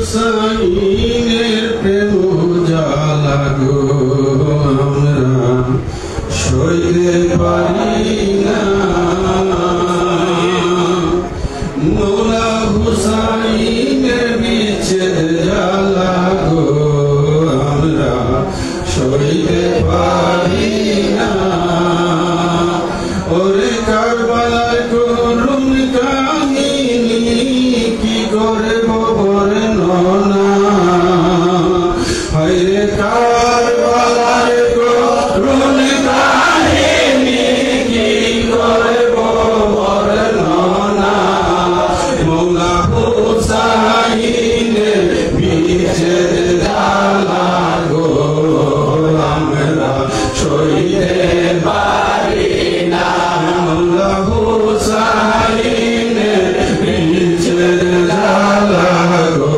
হুসাইনের প্রেম জ্বালা গো আমরা সইতে পারি না। মৌলা হুসাইনের বিচ্ছেদ জ্বালা গো আমরা সইতে পারি না। ওরে কারবালার করুণ কাহিনী কি করে বর্ণনা, হায়রে কারবালার করুণ কাহিনী কি করে বর্ণনা। মৌলা হুসাইনের বিচ্ছেদ জ্বালা গো আমরা সইতে পারি না। মৌলা হুসাইনের বিচ্ছেদ জ্বালা গো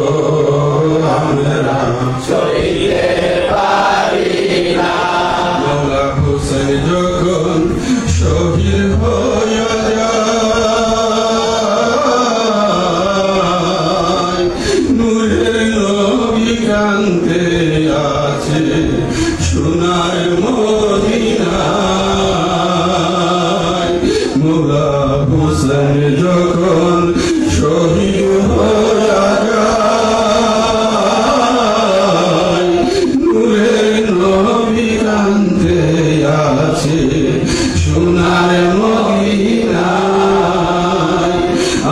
আমরা সইতে পারি না। মৌলা হুসাইন যখন শহীদ হয়ে যায়, নূরের নবী কান্দে আছে সোনার মদিনায়। মৌলা হুসাইন যখন শহীদ হয়ে যায়, নূরের নবী কান্দে আছে সোনার মদিনায়।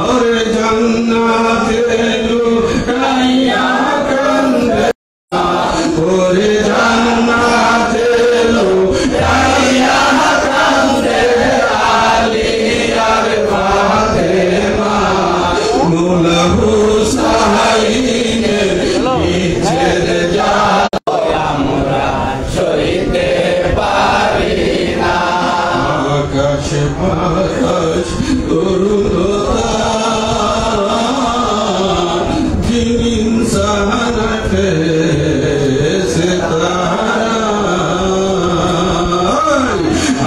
আর জান্নাতে লুকাইয়া কান্দে, ওরে জান্নাতে লুকাইয়া কান্দে আলী আর ফাতেমা। মৌলা হুসাইনের বিচ্ছেদ জ্বালা আমরা সইতে পারি না। আকাশ বাতাস তরুণতা জিন ইনসান ফেরেশতা,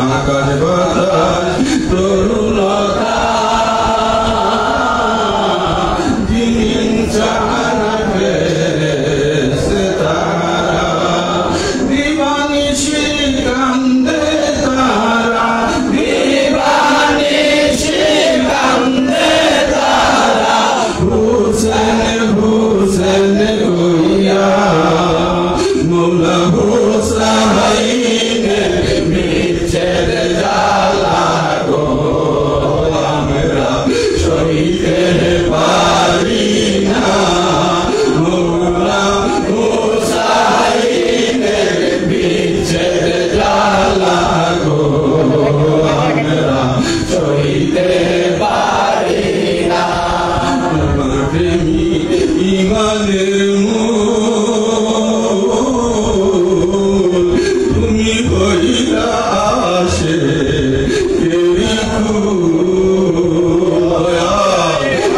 আকাশ বাতাস তরুণতা জিন ইনসান ফেরেশতা। দিবানিশি কান্দে তারা, দিবানিশি কান্দে তারা, হুসেন হুসেন কইয়া। মৌলা হুসাইনের বিচ্ছেদ জ্বালা গো আমরা সইতে পারি না। মৌলা হুসাইনের বিচ্ছেদ জ্বালা গো আমরা সইতে পারি না। প্রেমী ইমানের মূল তুমি হইলা আসে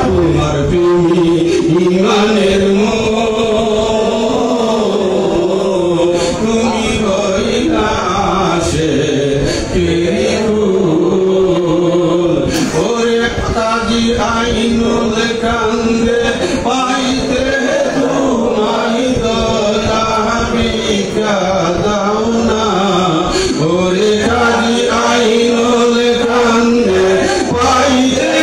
তোমার প্রেমী ইমানের মূল তুমি হইলা আসে ওরে তাজি আইনুল কান্দে পাইতে তোমায় দয়া ভিক্ষা দাও না। ওরে তাজি আইনুল কান্দে পাইতে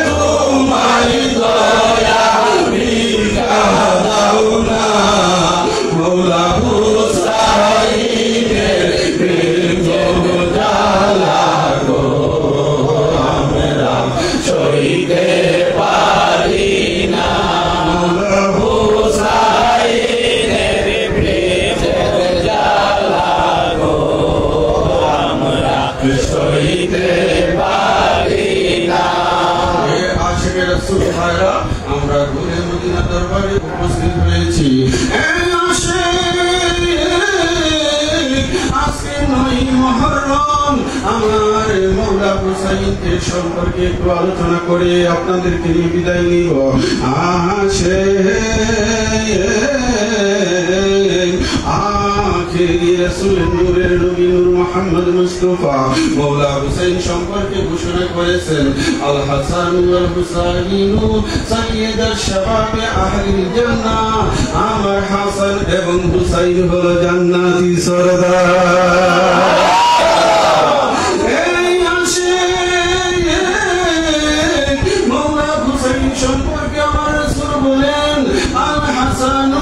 তোমায় দয়া ভিক্ষা দাও না। মৌলা হুসাইনের প্রেম জ্বালা গো আমরা সইতে পারি না। মৌলা হুসাইনের প্রেম জ্বালা গো আমরা সইতে পারি না। আশিকে রাসূল ভাইরা, আমরা ঘুরে মদিনা দরবারে উপস্থিত হয়েছি। আজকে ৯ মুহররম আমার মৌলা হুসাইনের সম্পর্কে একটু আলোচনা করে আপনাদেরকে নিয়ে বিদায় নিব। আসে আখির রাসূলের নূরের নবী নূর মুহাম্মদ মুস্তাফা মাওলা হুসাইন সম্পর্কে ঘোষণা করেছেন আল হাসান ওয়াল হুসাইন সাইয়্যিদুশ শাবাব আহলিল জান্নাহ আমার হাসান এবং হুসাইন হলো জান্নাতি সরদার এই আশিক মাওলা হুসাইন সম্পর্কে আমার রাসূল বলেন আল হাসান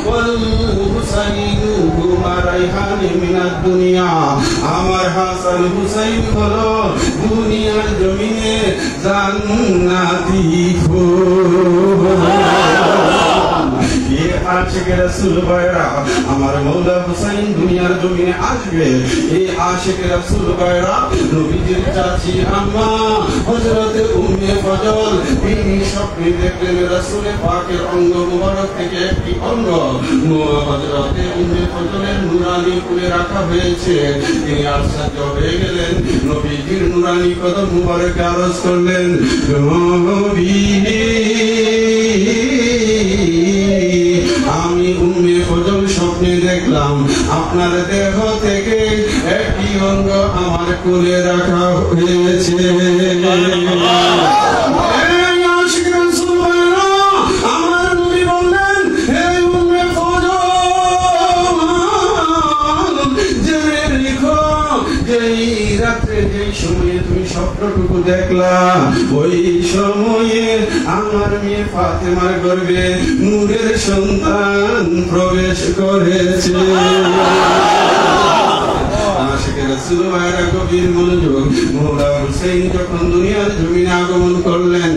ওয়াল হুসাইন হুমা রাইহানি মিনাদ দুনিয়া আমার হাসান হুসাইন হলো দুনিয়ার জমিনে জান্নাতি ফুল আশিকে রাসূল ভাইরা আমার মাওলা হুসাইন দুনিয়ার জমিনে আসবে এই আশিকে রাসূল ভাইরা নবীজির চাচি আম্মা হযরত উম্মে ফজল তিনি স্বপ্নে দেখলেন রাসূল পাকের অঙ্গ মুবারক থেকে একটি অঙ্গ হযরত উম্মে ফজলের নূরানি কুলে রাখা হয়েছে তিনি আশ্চর্য হয়ে গেলেন নবীজির নূরানি কদম মুবারক আরজ করলেন নবী আমি উম্মে ফজল স্বপ্নে দেখলাম আপনার দেহ থেকে একটি অঙ্গ আমার কোলে রাখা হয়েছে আমার নবী বললেন হে উম্মে ফজল জেনে রেখো যেই রাত্রে যেই সময়ে তুমি স্বপ্নটুকু দেখলা ওই সময়ে আমার মেয়ে ফাতেমার গর্ভে নূরের সন্তান প্রবেশ করেছে আশিকে রাসূল ভাইরা গভীর মনোযোগ মাওলা হুসাইন যখন দুনিয়ার জমিনে আগমন করলেন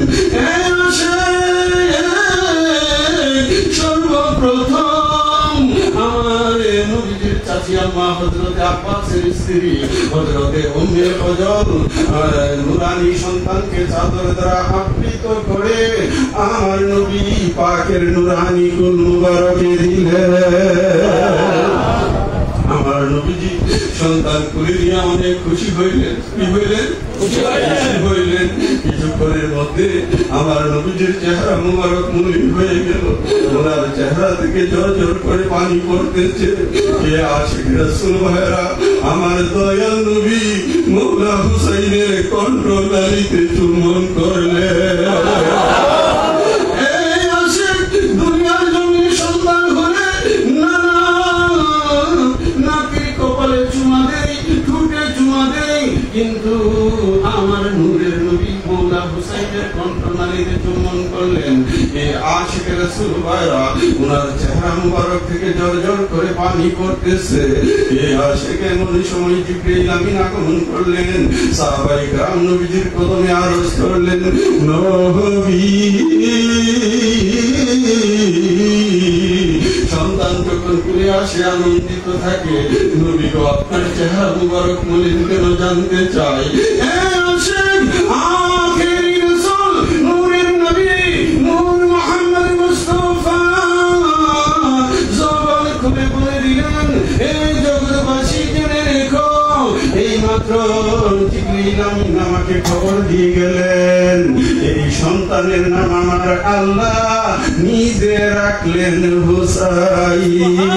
সর্বপ্রথম আমার নবীজির চাচি আম্মা হযরত আব্বাসের স্ত্রী হযরত উম্মে ফজল নূরানি সন্তানকে চাদর দ্বারা আবৃত করে আমার নবী পাকের নূরানি কুল মুবারকে দিলেন আমার নবীজি সন্তান কুলে নিয়ে অনেক খুশি হইলেন কি হইলেন খুশি হইলেন কিছুক্ষণের মধ্যে আমার নবীজির চেহারা মুবারক মলিন হয়ে গেল ওনার চেহারা থেকে ঝর ঝর করে পানি পড়তেছে কে আশিক রাসূল ভাইরা আমার দয়াল নবী মাওলা হুসাইনের কণ্ঠনালীতে চুম্বন করলেন এই আশিক দুনিয়ার জমিনে সন্তান হলে নাকের কপালে চুমা দেই ঠোঁটে চুমা দেই কিন্তু আমার নূরের নবী মাওলা হুসাইনের কণ্ঠনালীতে চুম্বন করলেন এই আশিক রাসূল ভাইরা ওনার চেহারা মুবারক থেকে ঝর ঝর করে পানি পড়তেছে এই আশিক এমন সময় জিবরাইল আমিন আগমন করলেন সাহাবায়ে کرام নবীজির কদমে আরজ করলেন নবী সন্তান যখন কুলে আসে আনন্দিত থাকে নবী গো আপনার চেহারা মুবারক মলিন কেন জানতে চাই আখেরি রাসূল নূরের নবী নূর মুহাম্মদ মুস্তাফা জবান খুলে বলে দিলেন এই জগৎবাসী জেনে রেখো এই মাত্র জিবরাইল আমিন আমাকে খবর দিয়ে গেলেন এই সন্তানের নাম আমার আল্লাহ নিজে রাখলেন হুসাইন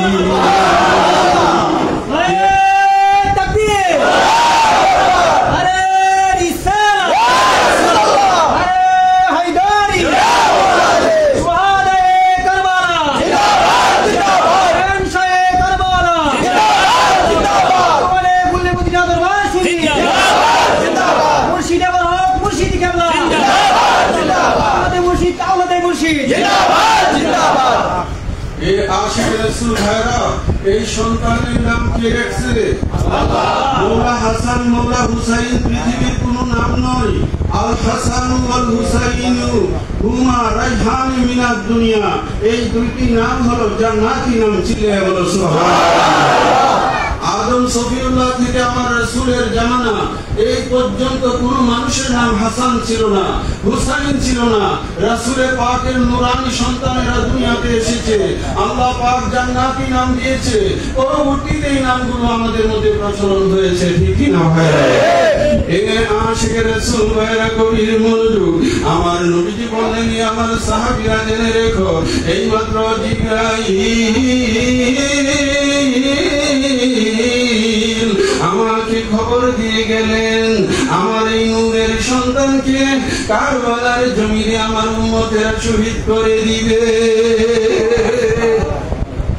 এই সন্তানের নাম কে রাখছে মাওলা হাসান মাওলা হুসাইন পৃথিবীর কোনো নাম নয় আল হাসান ওয়াল হুসাইন হুমা রাইহানি মিনাদ দুনিয়া এই দুইটি নাম হলো জান্নাতি নাম চিল্লায়ে বলো সুবহানাল্লাহ আদম সফিউল্লাহ থেকে আমার রাসূলের জামানা এই পর্যন্ত কোনো মানুষের নাম হাসান ছিল না হুসাইন ছিল না রাসূলের পাকের নূরানি সন্তানেরা দুনিয়াতে এসেছে আল্লাহ পাক জান্নাতি নাম দিয়েছে পরবর্তীতে এই নামগুলো আমাদের মধ্যে প্রচলন হয়েছে ঠিক কি না ভাই এই আশিকের রাসূল ভাইরা কবির মনোযোগ আমার নবীজি বললেন আমার সাহাবীরা জেনে রেখো এই মাত্র জিবরাইল দিয়ে গেলেন, আমার এই নূরের সন্তানকে কারবালার জমিনে আমার উম্মতেরা শহীদ করে দিবে।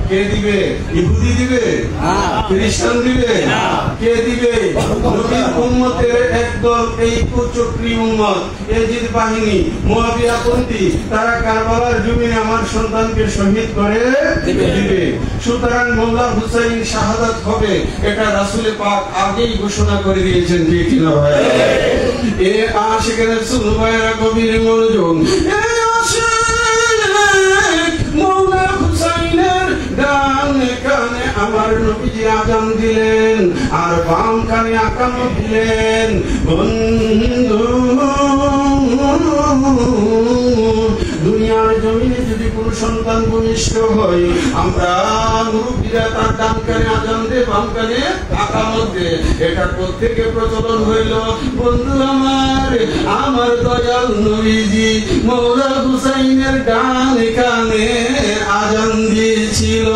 কে দিবে? ইহুদি দিবে? খ্রিস্টান দিবে? কে দিবে? নবীর উম্মতের একদল এই কুচক্রী উম্মত, এজিদ বাহিনী, মুআবিয়াপন্থী, তারা কারবালার জমিনে আমার সন্তানকে শহীদ করে দিবে। সুতরাং মোল্লা হুসাইন শাহাদাত হবে, এটা রাসূলে পাক আগেই ঘোষণা করে দিয়েছেন। ঠিক কিনা ভাই? এ আশিক রাসূল ভাইরা গভীর মনোযোগ। এ আশিক মোল্লা হুসাইনের ডান কানে আমার নবীজি আযান দিলেন, আর বাম কানে আকামত দিলেন। বন্ধু, দুনিয়ার জমিনে যদি কোন সন্তান ভূমিষ্ঠ হয়, আমরা মুরব্বীরা তার ডান কানে আযান দে, বাম কানে আকামত দে। এটা প্রত্যেকে প্রচলন হইল। বন্ধু আমার, আমার দয়াল নবীজি মওলা হুসাইনের ডান কানে আযান দিয়েছিল।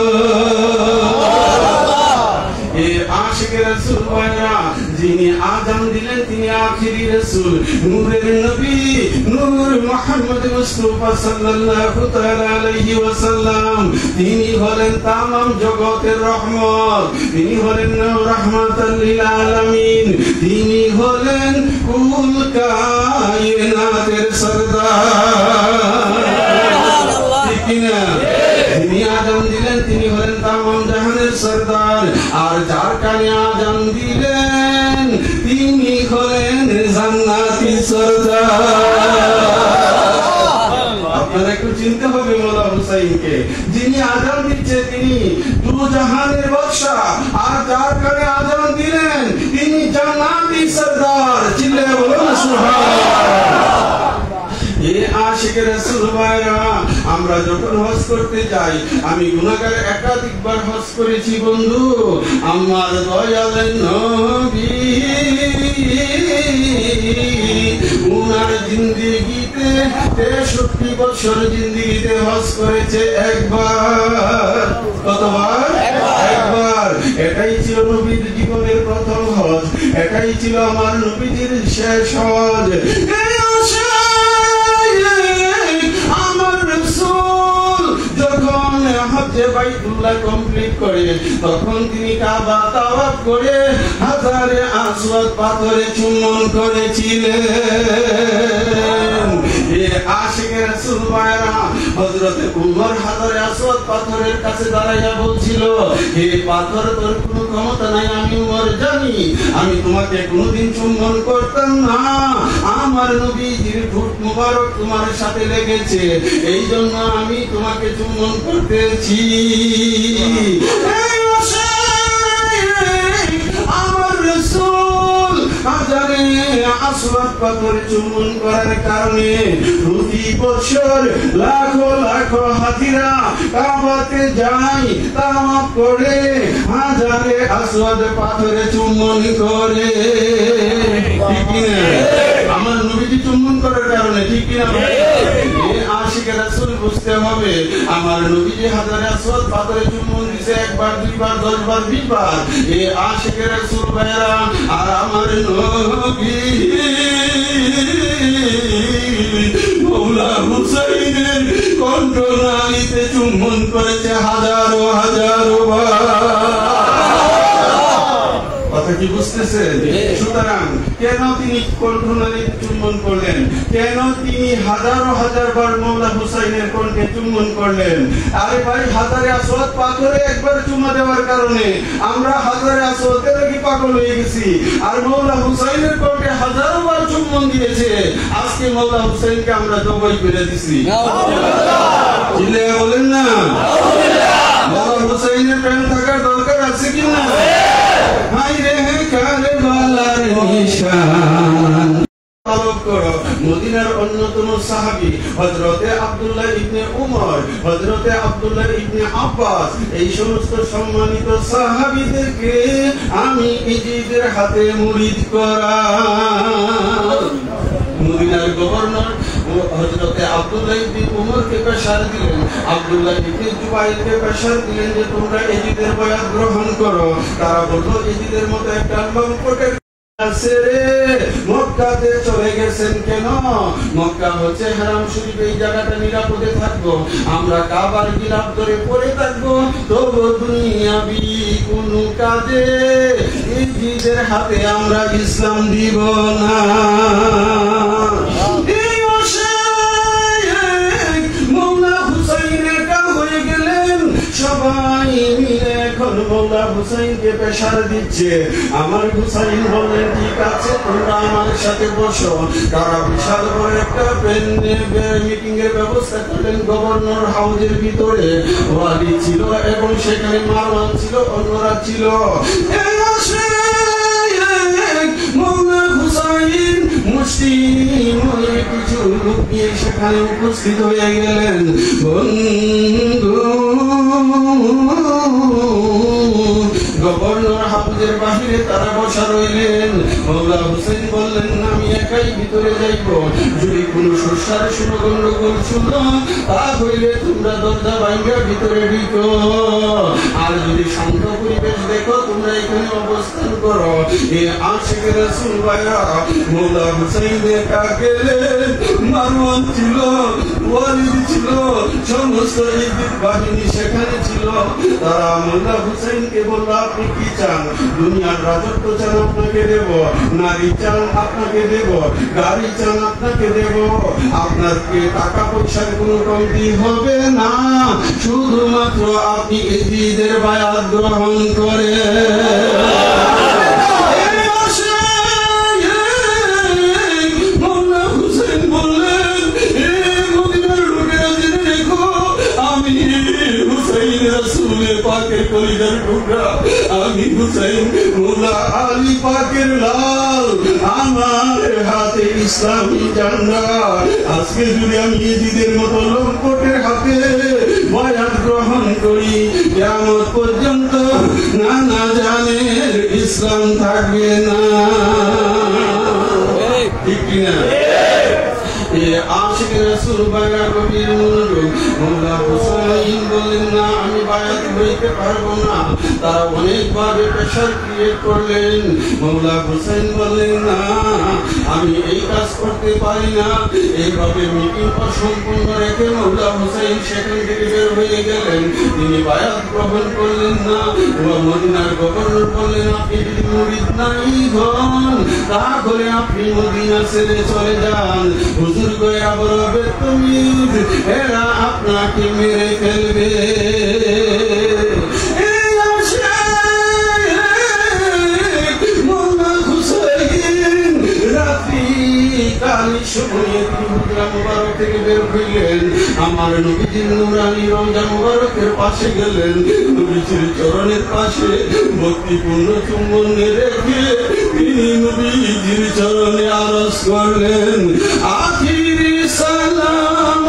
এ আশিক রাসূল ভাইরা, যিনি আযান দিলেন তিনি আখিরি রাসূল, নূরের নবী, নূর মুহাম্মদ মুস্তাফা সাল্লাল্লাহু তাআলা আলাইহি ওয়াসাল্লাম। তিনি হলেন তামাম জগতের রহমত, তিনি হলেন রাহমাতাল লিল আলামিন, তিনি হলেন কুল কায়নাতের সরদার। ঠিক কিনা? যিনি আযান দিলেন তিনি হলেন তামাম জাহানের সরদার, আর যার কানে আযান দিলেন তিনি হলেন জান্নাতি সরদার। আপনারা একটু চিনতে হবে মোল্লা হুসাইনকে। যিনি আযান দিচ্ছে তিনি দু জাহানের বাদশা, আর যার কানে আযান দিলেন তিনি জান্নাতি সরদার। চিল্লায়ে বলুন সুবহানাল্লাহ। এ আশিক রাসূল ভাইরা, আমরা যখন হজ করতে যাই, আমি গুনাহগার একাধিকবার হজ করেছি বন্ধু। আমার দয়াল নবী উনার জিন্দেগিতে 63 বছর জিন্দেগিতে হজ করেছে একবার। কতবার? একবার। এটাই ছিল নবীর জীবনের প্রথম হজ, এটাই ছিল আমার নবীজির শেষ হজ। আমার রাসূল যখন হজ্জে বাইতুল্লাহ কমপ্লিট করে, তখন তিনি কাবা তাওয়াফ করে হাজারে আসওয়াদ পাথরে চুম্বন করেছিলেন। এ আশিক রাসূল ভাইরা, হযরত উমর হাজারে আসওয়াদ পাথরের কাছে দাঁড়াইয়া বলছিল, হে পাথর, তোর কোনো ক্ষমতা নাই, আমি উমর জানি, আমি তোমাকে কোনোদিন চুম্বন করতাম না। আমার নবীজির ঠোঁট মুবারক তোমার সাথে লেগেছে, এই জন্য আমি তোমাকে চুম্বন করতেছি। আমার রাসূল হাজারে আসওয়াদ পাথরে চুম্বন করার কারণে প্রতি বছর লাখো লাখো হাজিরা কাবাতে যায়, তাওয়াফ করে, হাজারে আসওয়াদ পাথরে চুম্বন করে। ঠিক কিনা? আমার নবীজি চুম্বন করার কারণে। ঠিক কিনা? আশিক রাসূল বুঝতে হবে, আমার নবীজি হাজারে আসওয়াদ পাথরে চুম্বন দিয়েছে একবার, দুইবার, 10 বার, 20 বার। এ আশিক রাসূল ভাইরা, আর আমার নবী মওলা হুসাইনের কণ্ঠনালীতে চুম্বন করেছে হাজারো হাজারো বার। কথা কি বুঝতেছেন? সুতরাং কেন তিনি কণ্ঠনালীতে চুম্বন করলেন? কেন তিনি হাজারো হাজার বার মওলা হুসাইনের কণ্ঠে চুম্বন করলেন? আরে ভাই, হাজারে আসওয়াদ পাথরে একবার চুমা দেওয়ার কারণে আমরা হাজারে আসওয়াদের কি পাগল হয়ে গেছি, আর মওলা হুসাইনের কণ্ঠে হাজারো বার চুম্বন দিয়েছে। আজকে মওলা হুসাইনকে আমরা জবাই করে দিছি। চিল্লায়া বলেন না, মওলা হুসাইনের প্রেম থাকার দরকার আছে কি না? হায় রে কারবালার নিশান। মদিনার অন্যতম সাহাবী হযরতে আব্দুল্লাহ ইবনে উমর, হযরতে আব্দুল্লাহ ইবনে আব্বাস, এই সমস্ত সম্মানিত সাহাবীদেরকে আমি ইজিদের হাতে মুরিদ করা। মদিনার গভর্নর হযরতে আব্দুল্লাহ ইবনে উমরকে প্রেসার দিলেন, আব্দুল্লাহ ইবনে জুবাইরকে প্রেসার দিলেন যে তোমরা ইজিদের বয়াত গ্রহণ করো। তারা বলল, ইজিদের মতো একটা লম্পটের মক্কাতে চলে গেছেন কেন? মক্কা হচ্ছে হারাম শরীফ, এই জায়গাটা নিরাপদে থাকবো, আমরা কাবার গিলাফ ধরে পড়ে থাকবো, তবু দুনিয়াবি কোন কাজে ইজিদের হাতে আমরা ইসলাম দিব না। মৌলা হুসাইনের কাম হয়ে গেলেন, সবাই মিলে এখন মৌলা হুসাইনকে প্রেসার দিচ্ছে। আমার হুসাইন বললেন ঠিক আছে তোমরা আমার সাথে বসো। তারা বিশাল বড় একটা মিটিং এর ব্যবস্থা করলেন গভর্নর হাউসের ভিতরে। ওয়ালি ছিল এবং সেখানে মারওয়ান ছিল, অন্যরা ছিল। মৌলা হুসাইন মুসলিম হয়ে কিছু লোক নিয়ে সেখানে উপস্থিত হয়ে গেলেন। বন্ধু গভর্নর হাউসের বাহিরে তারা বসা রইলেন। মৌলা হুসাইন বললেন আমি একাই ভিতরে যাইব, যদি কোন সুস্বার শুনো গন্ডগোল শুনো তা হইলে তোমরা দরজা ভাঙ্গা ভিতরে ঢুকো, আর যদি শান্ত পরিবেশ দেখো তোমরা এখানে অবস্থান করো। এই আশিক রাসূল ভাইরা মৌলা হুসাইন একা গেলেন, মারওয়ান ছিল, ওয়ালিদ ছিল, সমস্ত ইজিদ বাহিনী সেখানে ছিল। তারা মৌলা হুসাইনকে বলল আপনি কি চান? দুনিয়ার রাজত্ব চান আপনাকে দেব, নারী চান আপনাকে দেব, গাড়ি চান আপনাকে দেব, আপনাকে টাকা পয়সার কোনো কমতি হবে না, শুধুমাত্র আপনি ইজিদের বায়াত গ্রহণ করে। পাকের কলিজার টুকরা, আমি হুসাইন মৌলা আলী পাকের লাল, আমার হাতে ইসলামী ঝান্ডা। আজকে যদি আমি ইজিদের মতো লম্পটের হাতে বায়াত গ্রহণ করি, কিয়ামত পর্যন্ত নানা জানের ইসলাম থাকবে না। ঠিক কিনা? আশিক রাসূল ভাইরা গভীর মনোযোগ। মৌলা হুসাইন বললেন না আমি বায়াত হইতে পারবো না। তারা অনেকভাবে প্রেসার ক্রিয়েট করলেন। মৌলা হুসাইন বললেন না আমি এই কাজ করতে পারি না। এইভাবে মিটিং সম্পূর্ণ রেখে মৌলা হুসাইন সেখান থেকে বের হয়ে গেলেন। তিনি বায়াত গ্রহণ করলেন না। মদিনার গভর্নর বললেন আপনি যদি মুরিদ নাই হন তাহলে আপনি মদিনা ছেড়ে চলে যান। হুজুর গয়া বড় বেতমিজ, এরা আপনাকে মেরে ফেলবে। থেকে বের হইলেন, আমার নবীজির নুরানি রমজান মুবারকের পাশে গেলেন। নবীজির চরণের পাশে ভক্তিপূর্ণ চুম্বন রেখে তিনি নবীজির চরণে আরজ করলেন আখিরি সালাম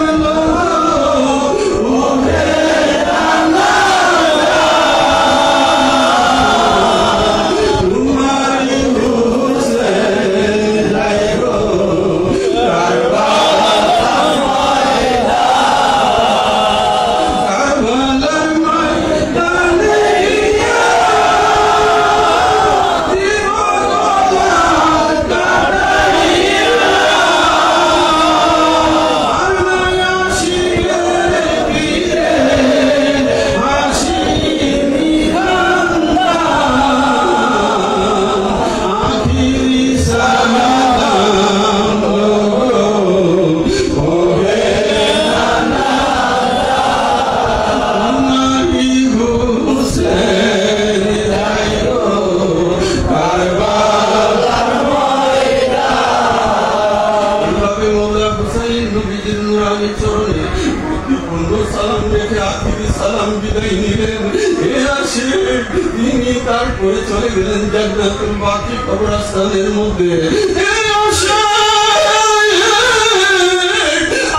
তারপরে চলে গেলেন জান্নাতুল বাকি কবরস্থানের মধ্যে।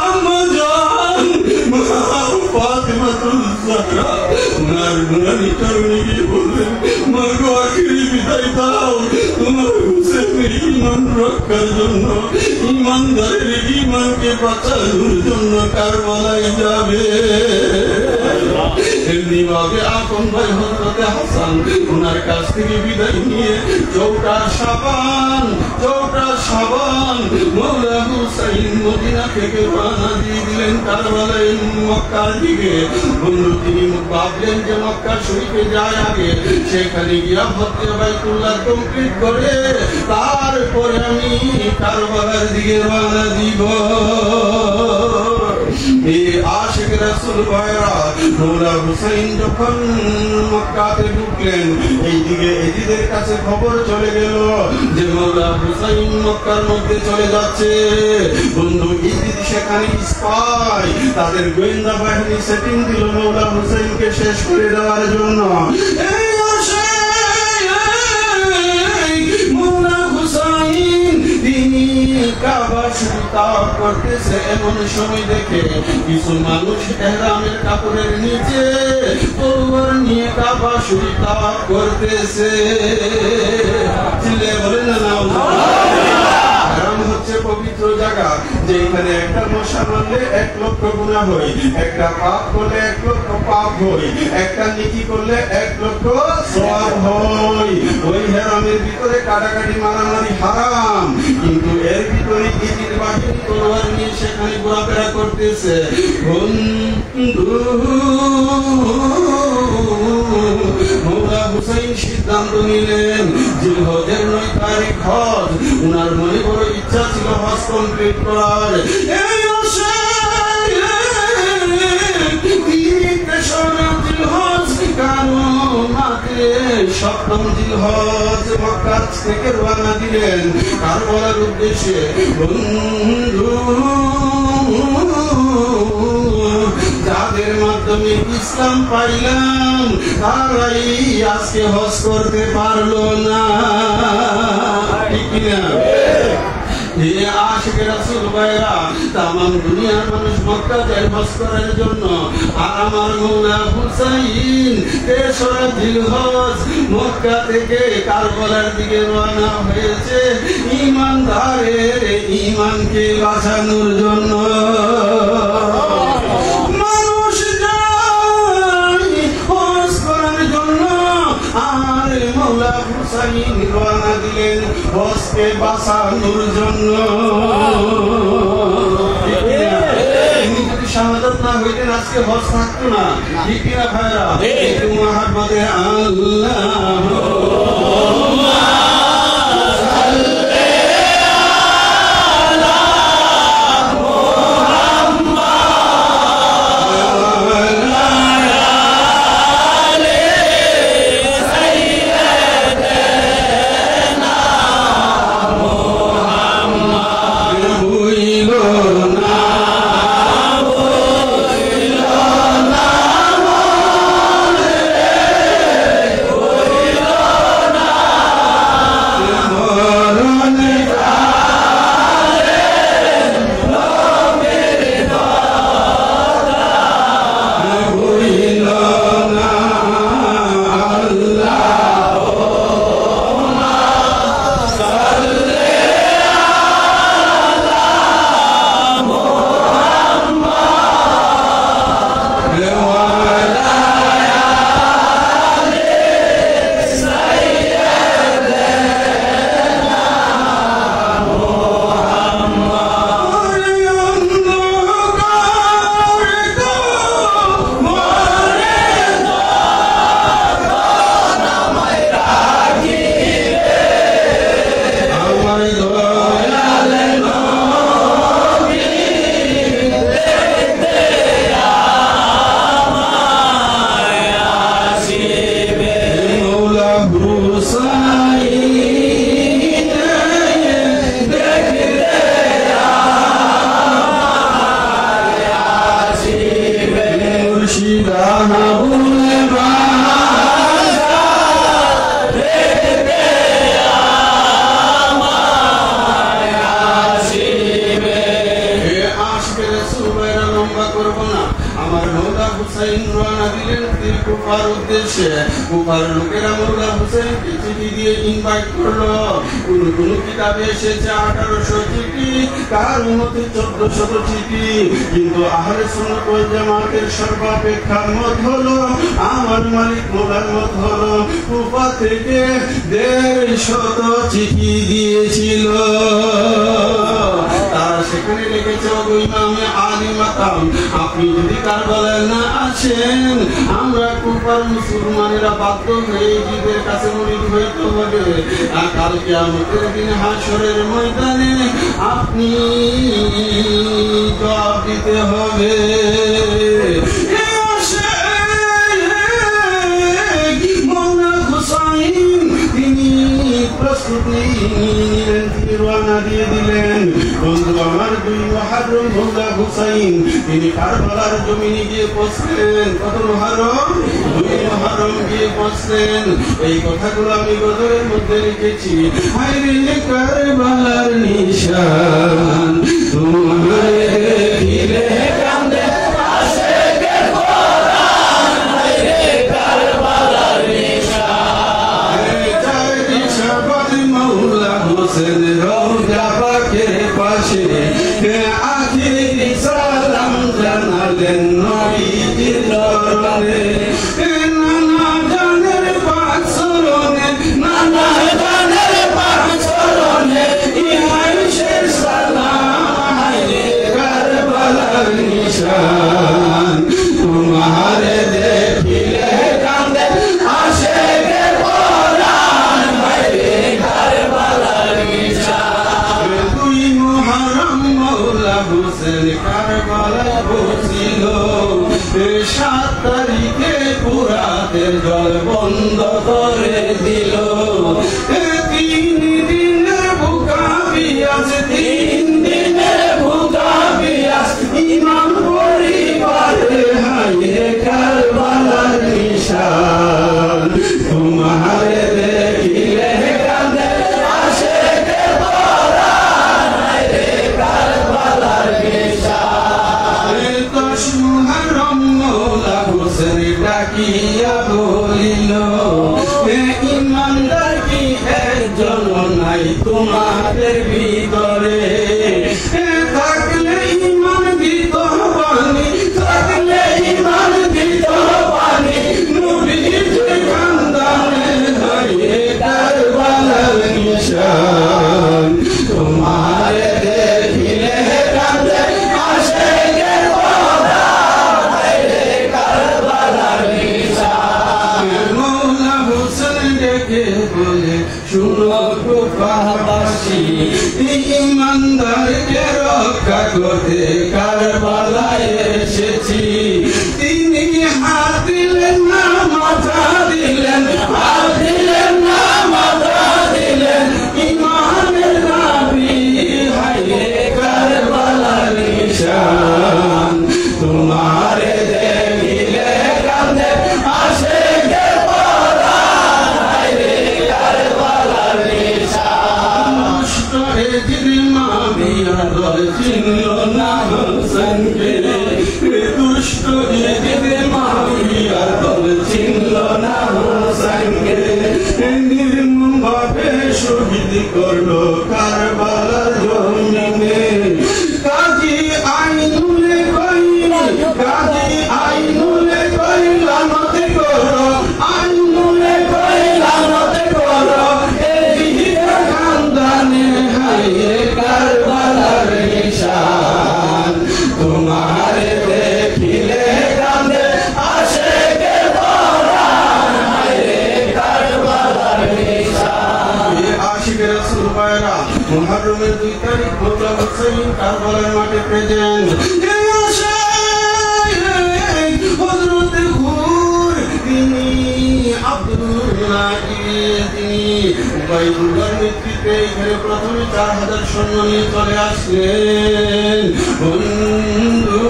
আম্মা জান ফাতিমাতুল জাহরা ওনার নুরানি চরণে গিয়ে বললেন মা গো আখিরি বিদায় দাও, তোমার হুসেনের ঈমান রক্ষার জন্য, ঈমানদারের ঈমানকে বাঁচানোর জন্য কারবালায় যাবে। এমনি ভাবে আপন ভাই হযরত হাসান ওনার কাছ থেকে বিদায় নিয়ে চৌটা সাবান মৌলা হুসাইন মদিনা থেকে রওনা দিয়ে দিলেন কারবালায় মক্কার দিকে। বন্ধু তিনি ভাবলেন যে মক্কা শরীফে যায় আগে, সেখানে গিয়া হজ্জে বাইতুল্লাহ কমপ্লিট করে তারপরে আমি কারবালার দিকে রওনা দিব। আশিক রাসূল ভাইরা মৌলা হুসাইন যখন মক্কাতে ঢুকলেন, এইদিকে এজিদের কাছে খবর চলে গেল যে মৌলা হুসাইন মক্কার মধ্যে চলে যাচ্ছে। বন্ধু ইজিদ সেখানে স্পাই, তাদের গোয়েন্দা বাহিনী সেটিং দিল মৌলা হুসাইনকে শেষ করে দেওয়ার জন্য। মৌলা হুসাইন তিনি কাবা শরীফ তাওয়াফ করতেছে, এমন সময় দেখে কিছু মানুষ ইহরামের কাপড়ের নিচে তলোয়ার নিয়ে কাবা শরীফ তাওয়াফ করতেছে। চিল্লে বলেন না হারাম হচ্ছে পবিত্র জায়গা, যেখানে একটা মশা মারলে 1 লক্ষ গুনাহ হয়, একটা পাপ করলে 1 লক্ষ পাপ হয়, একটা নেকি করলে 1 লক্ষ সওয়াব হয়। ওই হারামের ভিতরে কাটাকাটি মারামারি হারাম, কিন্তু এর ভিতরে ইজিদ বাহিনী তলোয়ার নিয়ে সেখানে ঘোরাফেরা করতেছে। মৌলা হুসাইন সিদ্ধান্ত নিলেন জিলহজের 9 তারিখ হজ। উনার মনে বড় ইচ্ছা ছিল হজ কমপ্লিট করার। এই সপ্তম জিলহজ মক্কা থেকে রওনা দিলেন কারবালার উদ্দেশ্যে। বন্ধু যাদের মাধ্যমে ইসলাম পাইলাম তারাই আজকে হজ করতে পারলো না, ঠিক না? আশিক রাসূল ভাইরা তামাম দুনিয়ার মানুষ মক্কা যায় হজ করার জন্য, আর আমার মৌলা হুসাইন 3রা জিলহজ মক্কা থেকে কারবালার দিকে রওনা হয়েছে ঈমানদারের ঈমানকে বাঁচানোর জন্য। মানুষ যায় হজ করার জন্য, আর মৌলা হুসাইন রওনা দিলেন হজকে বাঁচানোর জন্য। শাহাদাত না হইতেন আজকে হজ থাকতো না, ঠিক না ভাইরা? একটু মুহাম্মাদে আল্লাহুম্মা আমার মৌলা হুসাইন রওনা দিলেন কুফার উদ্দেশ্যে। কুফার লোকেরা মৌলা হুসাইনকে চিঠি দিয়ে ইনভাইট করলো। কোন কিতাবে এসেছে 1800 চিঠি, কার মতে 1400 চিঠি, কিন্তু আহলে সুন্নাত ওয়াল জামাতের সর্বাপেক্ষা মত হলো, আমার মালিক মৌলার মত হলো, কুফা থেকে 150 চিঠি দিয়েছিল। তারা সেখানে লিখেছে, ওগো ইমামে আলী মাকাম, আপনি যদি কারবালায় না আসেন, আমরা কুফার মুসলমানেরা বাধ্য হয়ে জিদের কাছে মুরিদ হইতে হবে। আর কাল কিয়ামতের দিন হাশরের ময়দানে আপনি জবাব দিতে হবে। প্রস্তুতি নিলেন, তিনি রওনা দিয়ে দিলেন। বন্ধু আমার, 2 মুহররম মৌলা হুসাইন তিনি কারবালার জমিনে গিয়ে পৌঁছলেন। কত মুহররম? 2 মুহররম গিয়ে পৌঁছলেন। এই কথাগুলো আমি গজলের মধ্যে লিখেছি। হায়রে কারবালার নিশান তোমারে দেখিলে কান্দে আশিকের কোরআন, হায়রে কারবালার হোসেন রওজা পাকের পাশে আখিরি সালাম জানালেন নবীজির চরণে। নানা জানের পাক চরণে, নানা জানের পাক চরণে ইহাই শেষ সালাম, হায়রে কারবালার নিশান তোমারে দেখিলে কান্দে আশিকের কোরআন, হায়রে কারবালার নিশান। 2 মুহররম মৌলা হুসেন কারবালায় পৌঁছিল। 7 তারিখে পুরাতের জল বন্ধ করে দিল। 3 দিনের ভুকা পিয়াস, 3 দিনের ভুকা পিয়াস ইমাম পরিবারে, হায়রে কারবালার নিশান তোমারে দেখিলে কান্দে আশিকের কোরআন, হায়রে কারবালার নিশান। 10 মুহররম মৌলা হুসেন ডাকিয়া বলিল, ইমানদার কি একজন নাই তোমাদের ভিতরে? থাকলে ইমান দিত বাণী, থাকলে ইমান দিত বাণী, নবীর খানদানে, হায়রে কারবালার নিশান তোমারে দেখিলে কান্দে আশিকের কোরআন, হায়রে কারবালার নিশান। মৌলা হুসেন ডেকে বলে, শুনো কুফাবাসী, ইমানদারকে রক্ষা করতে কারবালায় এসেছি। তিনি হাত দিলেন না, মাথা দিলেন, হাত দিলেন না, মাথা দিলেন, ইমানের নবী, হায়রে কারবালার নিশান তোমারে দেখিলে কান্দে আশিকের কোরআন, হায়রে কারবালার নিশান। দুষ্ট এজিদ মাবিয়া দল চিনল না হোসেনকে, দুষ্ট এজিদ মাবিয়া দল চিনল না হোসেনকে, নির্মমভাবে শহীদ করলো কারবালার জমিনে। কাজী আইনুলে কইল, কাজী আইনুলে কইল লানত করো, আইনুলে কইল লানত করো এজিদের খানদানে, হায়রে কারবালার নিশান তোমারে দেখিলে কান্দে আশিকের কোরআন, হায়রে কারবালার নিশান। আশিকের রাসূল ভাইরা, মুহররমের 2 তারিখ মৌলা হুসাইন কারবালার মাঠে প্রেজেন্ট। হযরত হুর তিনি আব্দুল্লাহ তিনি উবাইদুল্লাহর নেতৃত্বে এখানে প্রথমে 4000 সৈন্য নিয়ে চলে আসলেন। বন্ধু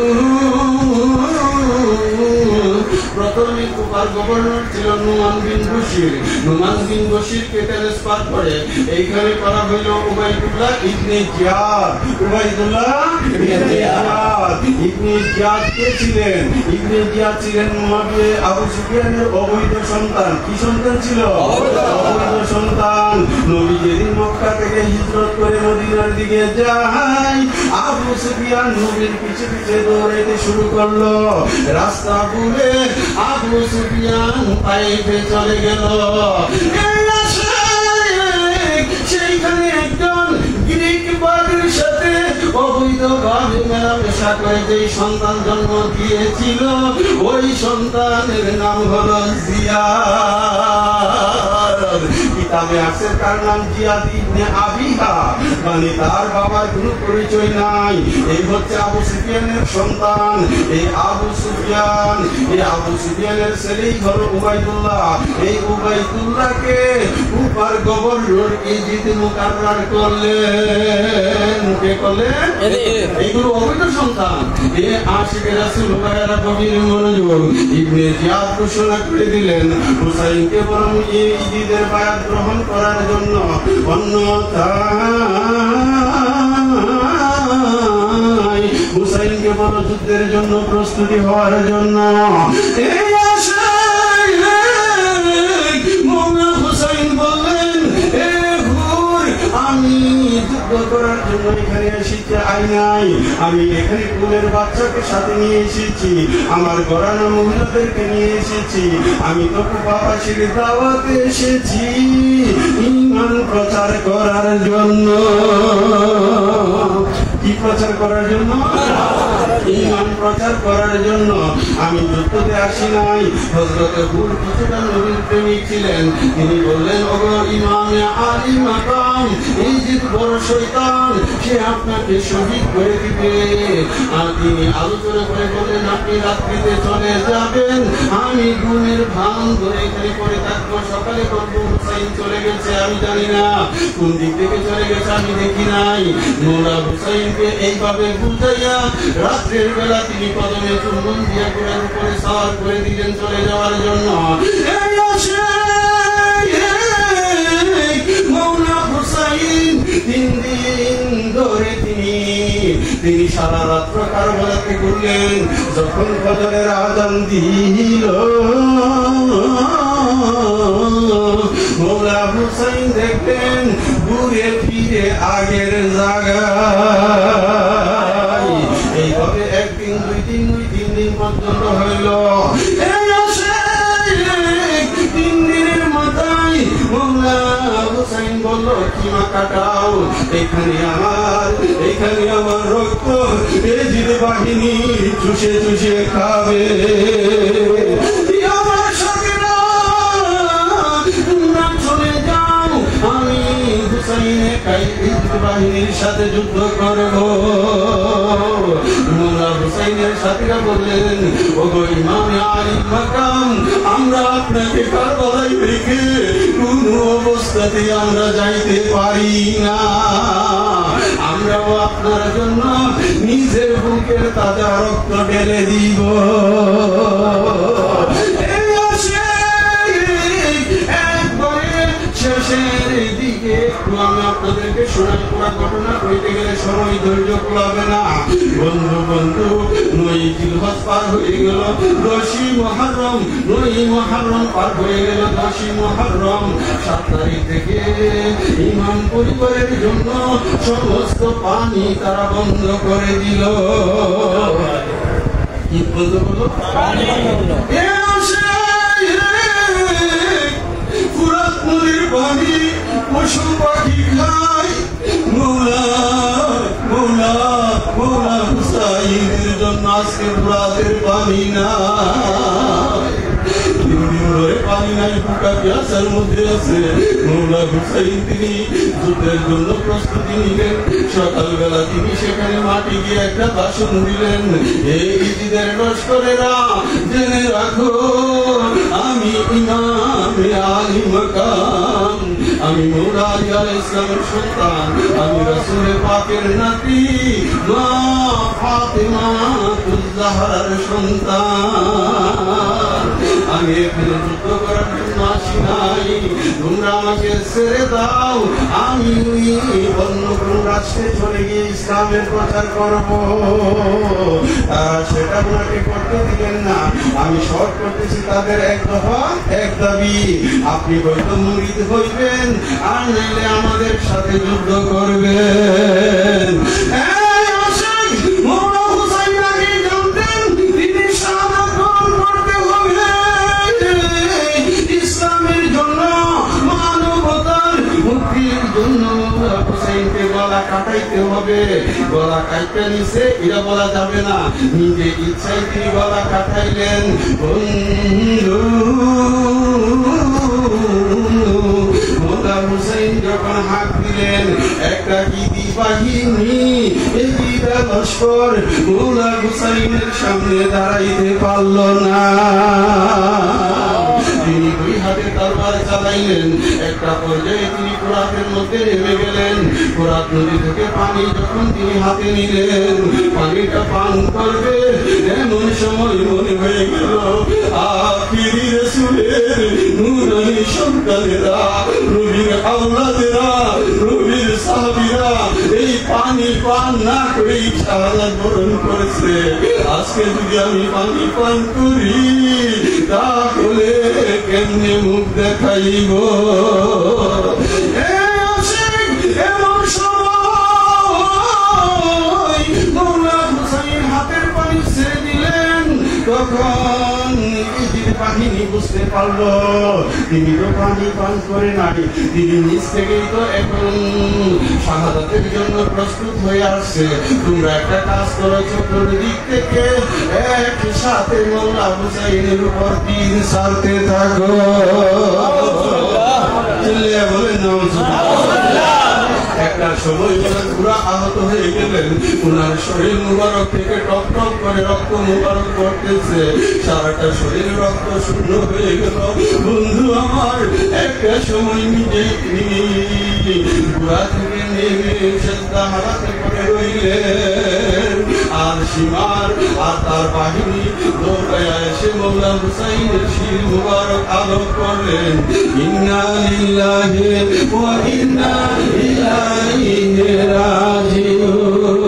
প্রথমে কুফার গভর্নর ছিল নুমান বিন বশির। নুমান বিন বশিরকে ট্রান্সফার করে এইখানে করা হইল উবাইদুল্লাহ ইবনে জিয়াদ। উবাইদুল্লাহ ইবনে জিয়াদ। ইবনে জিয়াদ কে ছিলেন? ইবনে জিয়াদ ছিলেন মুআবিয়া আবু সুফিয়ানের অবৈধ সন্তান। কি সন্তান ছিল? অবৈধ সন্তান। নবী যেদিন মক্কা থেকে হিজরত করে মদিনার দিকে যায়, আবু সুফিয়ান নবীর পিছে পিছে দৌড়াইতে শুরু করলো। রাস্তা ভুলে আবু সুফিয়ান তাইফে চলে গেল। সেইখানে একজন গ্রিক বাদীর সাথে অবৈধভাবে মেলামেশা করে যে সন্তান জন্ম দিয়েছিল, ওই সন্তানের নাম হলো জিয়াদ। কিতাবে আছে তার নাম জিয়াদ ইবনে আবিহা, মানে তার বাবার কোনো পরিচয় নাই। এই হচ্ছে আবু সুফিয়ানের সন্তান। এই আবু সুফিয়ানের ছেলেই হলো উবাইদুল্লাহ। এই উবাইদুল্লাহকে কুফার গভর্নর ইজিদ মুকাররার করলেন। কে করলেন? এইগুলো অবৈধ সন্তান। এ আশিকে রাসূল ভাইয়েরা গভীর মনোযোগ। ইবনে জিয়াদ ঘোষণা করে দিলেন হুসাইনকে বরং এই ইজিদের বায়াত গ্রহণ করার জন্য, অন্যথায় হুসাইনকে বড় যুদ্ধের জন্য প্রস্তুতি হওয়ার জন্য। এই আশায় মওলা হুসাইন বললেন, এ হুর, আমি যুদ্ধ করার জন্য এখানে এসেছি, নাই আমি এখানে কুলের বাচ্চাকে সাথে নিয়ে এসেছি, আমার ঘরানা মহিলাদেরকে নিয়ে এসেছি। আমি তো কুফাবাসীর দাওয়াতে এসেছি ঈমান প্রচার করার জন্য। কি প্রচার করার জন্য? ঈমান প্রচার করার জন্য। আমি যুদ্ধতে আসি নাই। হযরত হুর কিছুটা নবীর প্রেমিক ছিলেন। তিনি বললেন, ওগো ইমামে আলী মাকাম, এই যে বড় শয়তান, সে আপনাকে শহীদ করে দিবে। আর তিনি আলোচনা করে বললেন, আপনি রাত্রিতে চলে যাবেন, আমি ঘুমের ভান ধরে এখানে পড়ে থাকবো। সকালে করবো হুসাইন চলে গেছে, আমি জানি না কোন দিক থেকে চলে গেছে, আমি দেখি নাই। মওলা হুসাইনকে এইভাবে বুঝাইয়া রাত্রের বেলা তিনি কদমে চুম্বন দিয়া ঘোড়ার উপরে সওয়ার করে দিলেন চলে যাওয়ার জন্য। মওলা হুসাইন 3 দিন ধরে তিনি সারা রাত্র কারবালাতে ঘুরলেন। যখন ফজরের আযান দিল, মওলা হুসাইন দেখলেন ঘুরে ফিরে আগের জায়গায়। এইভাবে একদিন, 2 দিন, 3 দিন পর্যন্ত হইল। 3 দিনের মাথায় মওলা হুসাইন বলল, কিমা কাটাও, এখানে আমার রক্ত ইজিদ বাহিনী চুষে চুষে খাবে। আমার সঙ্গীরা, তোমরা চলে যাও, আমি হুসাইন একাই ইজিদ বাহিনীর সাথে যুদ্ধ করব। মওলা হুসাইনের সাথীরা বললেন, ওগো ইমামে আলী মাকাম, আমরা আপনাকে কারবালায় রেখে কোনো অবস্থাতে আমরা যাইতে পারি না। আমরাও আপনার জন্য নিজের বুকের তাজা রক্ত ঢেলে দিব। শেষের দিকে আমি আপনাদেরকে শোনাই, পুরা ঘটনা কইতে গেলে সময় ধৈর্য কুলাবে না। বন্ধু, 9 জিলহজ পার হয়ে গেল, 10ই মুহররম, 9ই মুহররম পার হয়ে গেল, 10ই মুহররম। 7 তারিখ থেকে ইমাম পরিবারের জন্য সমস্ত পানি তারা বন্ধ করে দিল। কি বন্ধ করলো? পানি বন্ধ। ফুরাত নদীর পানি পশু পাখি খায়। মওলা হুসাইনের জন্য আজকে ফুরাতের পানি নাই। 3 দিন ধরে পানি নাই, বুকা পিয়াসার মধ্যে আছে। মওলা হুসাইন তিনি যুদ্ধের জন্য প্রস্তুতি নিলেন। সকালবেলা তিনি সেখানে মাটি গিয়ে একটা বাসন দিলেন। এই ইজিদের লস্করেরা, জেনে রাখো, আমি ইমামে আলী মাকাম, আমি মওলা আলী আলাইহিস সালামের সন্তান, আমি রাসূল পাকের নাতি, মা ফাতেমা তুজ জাহরার সন্তান। আমি এখানে যুদ্ধ করার জন্য আসি নাই, তোমরা আমাকে ছেড়ে দাও, আমি অন্য কোন রাষ্ট্রে চলে গিয়ে ইসলামের প্রচার করব। সেটা ওনাকে করতে দিলেন না। আমি শর্ট করতেছি তাদের এক দফা এক দাবি, আপনি হয়তো মুরিদ হইবেন আর নাইলে আমাদের সাথে যুদ্ধ করবেন। ইসলামের জন্য, মানবতার মুক্তির জন্য হুসাইনকে গলা কাটাইতে হবে। গলা কাটতে নিছে এটা বলা যাবে না, নিজে ইচ্ছায় তিনি গলা কাটাইলেন। মোল্লা হুসাইন যখন হাত দিলেন, একটা গিদি বাহিনী এগিয়ে লস্কর মোল্লা হুসাইনের সামনে দাঁড়াইতে পারল না। তিনি দুই হাতে তরবার চালাইলেন। একটা পর্যায়ে তিনি ফোরাতের মধ্যে নেমে গেলেন। ফোরাত নদী থেকে পানি যখন তিনি হাতে নিলেন, পানিটা পান করবে এমন সময় মনে হয়ে গেল আখিরি রাসূলের নূরানী সন্তানেরা, নবীর আওলাদেরা, নবীর সাহাবীরা এই পানি পান না করে শাহাদাত বরণ করেছে। আজকে যদি আমি পানি পান করি তাহলে কেমনে মুখ দেখাইব? এমন সময় মোল্লা হুসাইন হাতের পানি ছেড়ে দিলেন। তখন বাহিনী বুঝতে পারল তিনি তো পানি পান করে নাই, তিনি নিজ থেকেই তো এখন শাহাদাতের জন্য প্রস্তুত হয়ে আসছে। তোমরা একটা কাজ করো, চতুর্দিক থেকে একসাথে মোল্লা হুসাইনের উপর তীর ছাড়তে থাকো। বলেন একটা সময় যখন পুরা আহত হয়ে গেলেন, ওনার শরীর মুবারক থেকে টপ টপ করে রক্ত মুবারক করতেছে, সারাটা শরীর রক্ত শূন্য হয়ে গেল। বন্ধু আমার একটা সময় নিজেই তিনি পুরা থেকে নেমে সেজদা হারাতে পড়ে রইলেন। আর সীমার আর তার বাহিনী দৌড়াইয়া এসে মোল্লা হুসাইনের শির মুবারক আলোক করলেন। ইন্না লিল্লাহি ওয়া ইন্না ইলাইহি রাজিউন।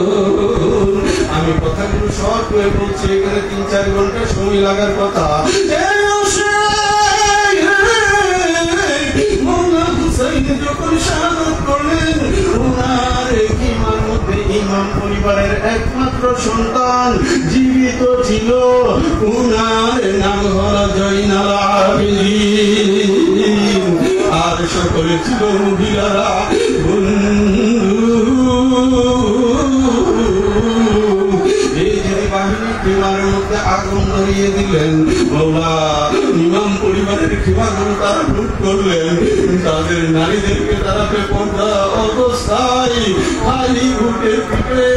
আমি কথাগুলো শর্ট করে বলছি, এখানে 3-4 ঘন্টা সময় লাগার কথা। মোল্লা হুসাইন যখন শাহাদাত করলেন, ওনার ইমাম মধ্যে ইমাম পরিবারের একমাত্র সন্তান জীবিত ছিল, ওনার নাম হলো জয়নাল আবেদিন। আর সকলে ছিল মহিলারা। এই যে বাহিনী খিমার মধ্যে আগুন ধরিয়ে দিলেন, বাবা ইমাম পরিবারের খিমাগুলো তারা লুট করলেন। তাদের নারীদেরকে তারা বেপরদা অবস্থায় খালি উটের পিঠে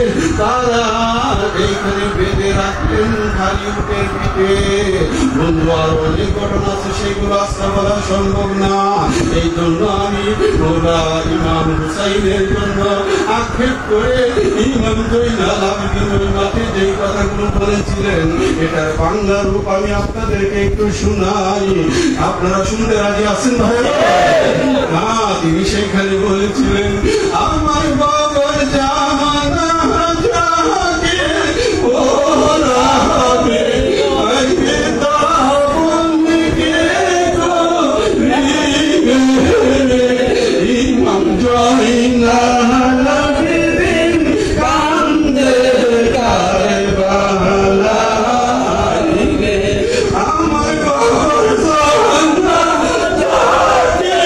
তারা এইখানে বেঁধে রাখলেন, খালি উটের পিঠে। বন্ধু আর অনেক ঘটনা আছে, সেগুলো আজকে বলা সম্ভব না। এই জন্য আমি মোল্লা ইমাম হুসাইনের জন্য আক্ষেপ করে ইমাম জয়নাল আবেদিন ওই মাঠে যেই কথাগুলো বলেছিলেন, এটার বাংলা রূপ আমি আপনাদেরকে একটু শোনাই। আপনারা শুনতে রাজি আছেন ভাই? হ্যাঁ, তিনি সেখানে বলেছিলেন, আমার বাবার জামানা যাকে ওরা হবে ইমাম জয়নাল আবেদিন কান্দে কারবালা। আমার বাবার জামানা যাকে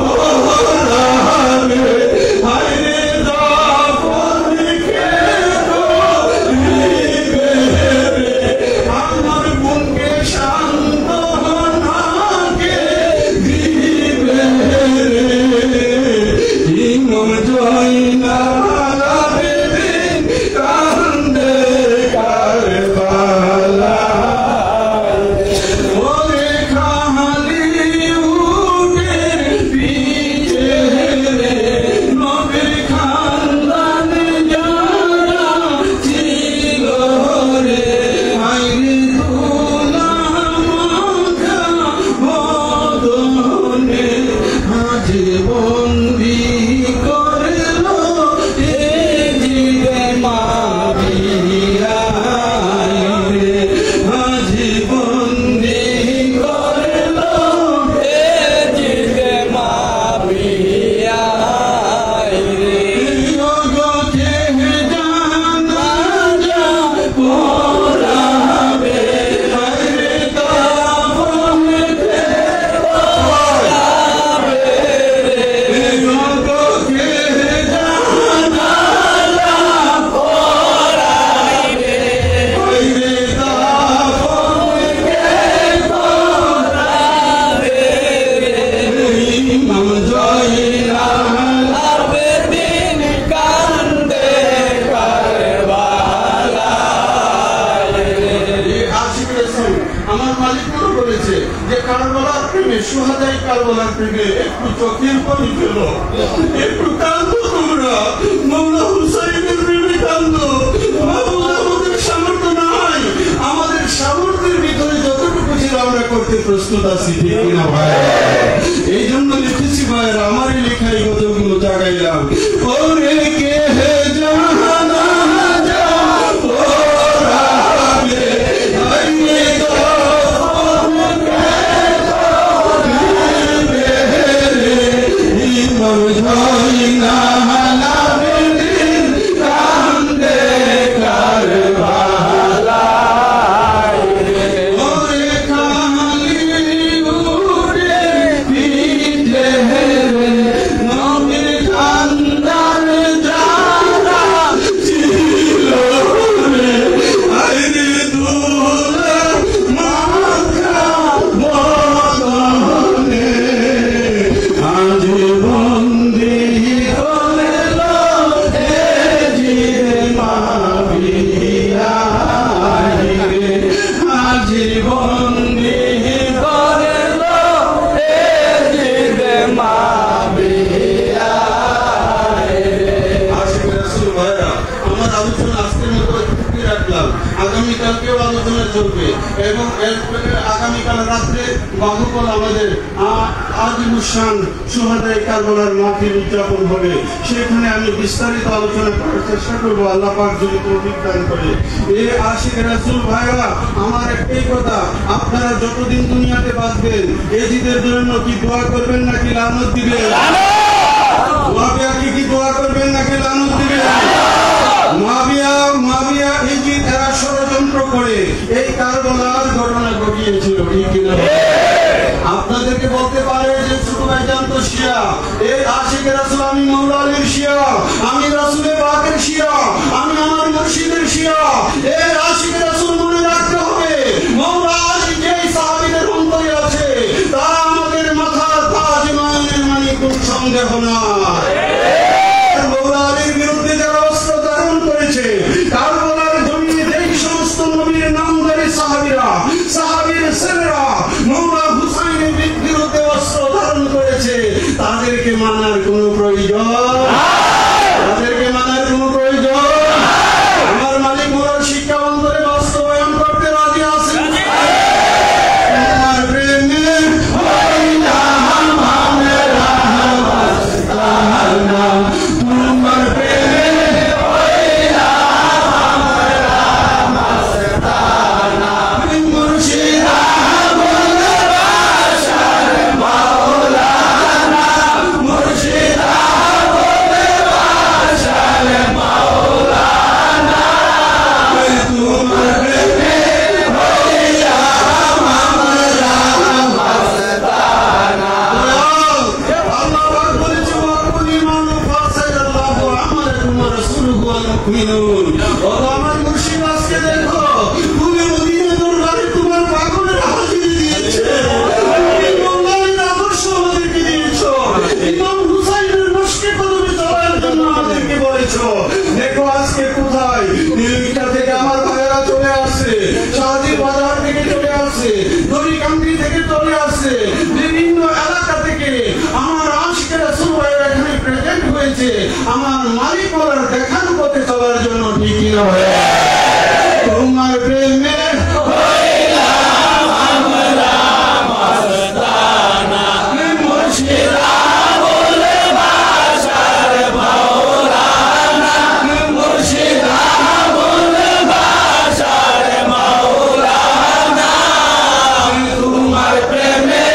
ওরা হবে মালিক বলেছে যে কারবালার প্রেমে, সুহাদাই কারবালার প্রেমে একটু চোখের পানি ফেলো, একটু কান্দো তোমরা, মওলা হুসাইনের প্রেমে কান্দো। আমাদের সামর্থ্য নাই, আমাদের সামর্থ্যের ভিতরে যতটুকু ছিল আমরা করতে প্রস্তুত আছি, ঠিক কিনা ভাই? এই জন্য লিখেছি ভাইয়েরা, আমারই লেখাই গজলগুলো জাগাইলাম। ওরে কে হে জাহানা আগামীকালকেও আলোচনা চলবে এবং আগামীকাল রাত্রে বাহুবল আমাদের আজিমুসান সুহাদায়ে কারবালার মাহফিল উদযাপন হবে। সেখানে আমি বিস্তারিত আলোচনা করার চেষ্টা করবো, আল্লাহ পাক যদি তৌফিক দান করে। এই আশিক রাসূল ভাইরা, আমার একটাই কথা, আপনারা যতদিন দুনিয়াতে বাঁচবেন এজিদের জন্য কি দোয়া করবেন নাকি লানত দিবেন? মুআবিয়াকে কি দোয়া করবেন নাকি লানত দিবেন? মুআবিয়া এজিদ এরা ষড়যন্ত্র করে এই কারবালার ঘটনা ঘটিয়েছিল, ঠিক কিনা? আপনাদেরকে বলতে পারে যে ছোট ভাইজান তো শিয়া, এই আশিক রাসূল, আমি মওলা আলীর শিয়া, আমি রাসূলে পাকের শিয়া, আমি আমার মুর্শিদের শিয়া। এই আশিক রাসূল মনে রাখতে হবে, মওলা আলী যেই সাহাবীদের অন্তরে আছে তারা আমাদের মাথার তাজ, নয়নের মানিক, কোনো সন্দেহ নাই। মওলা আলীর বিরুদ্ধে যারা অস্ত্র ধারণ করেছে, কারবালার জমিনে যেই সমস্ত নবীর নামধারী সাহাবীরা, সাহাবীর ছেলেরা মওলা হুসাইনের বিরুদ্ধে অস্ত্র ধারণ করেছে, তাদেরকে মানার কোনো প্রয়োজন? তাদেরকে মানার কোনো প্রয়োজন? আমার মালিক মওলার শিক্ষা অন্তরে বাস্তবায়ন করতে রাজি আছেন? তোমার প্রেমে হইলা আমরা মাস্তানা, তোমার প্রেমে হইলা আমরা মাস্তানা, মুর্শিদা বলে বাশার মাওলানা, মুর্শিদা বলে বাশার মাওলানা, তোমার প্রেমে হইলা আমরা মাস্তানা। আল্লাহ পাক বলেছে, ওয়াকুল ইমানু ফাসাইয়াল্লাহু আমালাকুম ওয়া রাসূলুহু ওয়াল মুমিনুন। ও আমার মুর্শিদ, আজকে দেখো তুমি মদিনা দরবারে তোমার পাগলের হাজিরি দিয়েছে, তুমি মওলানার আদর্শ আমাদেরকে দিয়েছো, ইমাম হুসাইনের মশকে কদমে চলার জন্য আমাদেরকে বলেছো। দেখো আজকে কোথায় নীলগিটা থেকে আমার ভাইয়েরা চলে আসছে, শাহজি বাজার থেকে চলে আসছে, দড়িকান্দি থেকে চলে আসছে, বিভিন্ন এলাকা থেকে আমার আশিক রাসূল ভাইয়েরা এখানে প্রেজেন্ট হয়েছে আমার মালিক ওয়ালার দেখানো পথে চলার জন্য, ঠিক কিনা ভাই? তোমার প্রেমে হইলা আমরা মাস্তানা, মুর্শিদা বলে বাশার মাওলানা, মুর্শিদা বলে বাশার মাওলানা, তোমার প্রেমে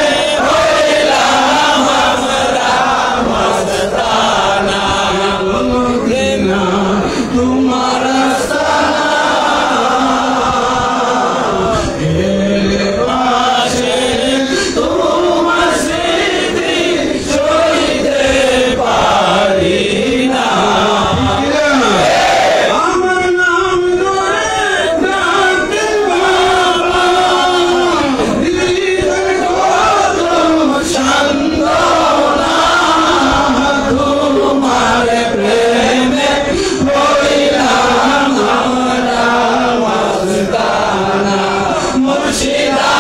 হইলা আমরা মাস্তানা, মদিনা তোমার আস্তানা, এর পাশে তোমার স্মৃতি সইতে পারি না। আমার নাম ধরে ডাকতে বাবা, হৃদয় কদম সান্ত্বনা, তোমার প্রেমে হইলাম আমরা মাস্তানা, মুর্শিদা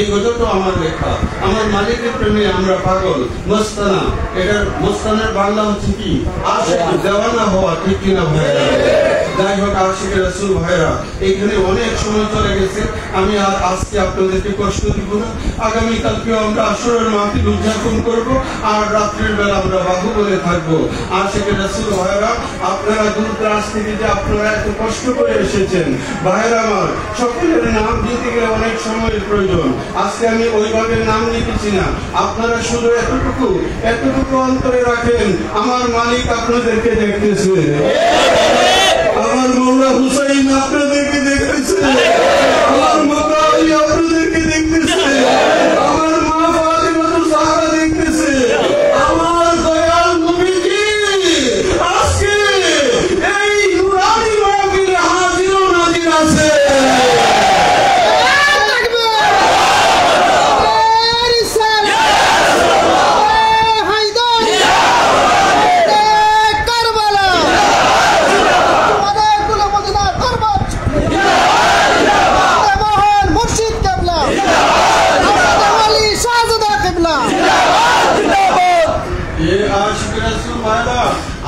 এই গজলটা আমার লেখা। আমার মালিকের প্রেমে আমরা পাগল। মস্তানা, এটার মস্তানার বাংলা হচ্ছে কি? আশিক দেওয়ানা হওয়া, ঠিক কিনা ভাইরা? যাই হোক আশিক রাসূল ভাইরা, এখানে অনেক সময় চলে গেছে, আমি আর আজকে আপনাদেরকে কষ্ট দিব না। আগামীকালকেও আমরা আসরের মাহফিল উদযাপন করব, আর রাত্রের বেলা আমরা বাহুবলে থাকবো। আশিক রাসূল ভাইরা, আপনারা দূর দরাজ থেকে যে আপনারা এত কষ্ট করে এসেছেন, ভাইরা আমার সকলের নাম দিতে গেলে অনেক সময়ের প্রয়োজন। আজকে আমি ওইভাবে নাম লিখেছি না, আপনারা শুধু এতটুকু অন্তরে রাখেন, আমার মালিক আপনাদেরকে দেখতেছে, আমার মৌলা হুসাইন আপনাদেরকে দেখতেছে, আমার মৌলা আলী আপনাদেরকে দেখতেছে, আমার মা ফাতিমা জাহরা দেখতেছে, আমার দয়াল নবীজি আজকে এই নুরানি মাহফিলে হাজির ও নাজির আছে।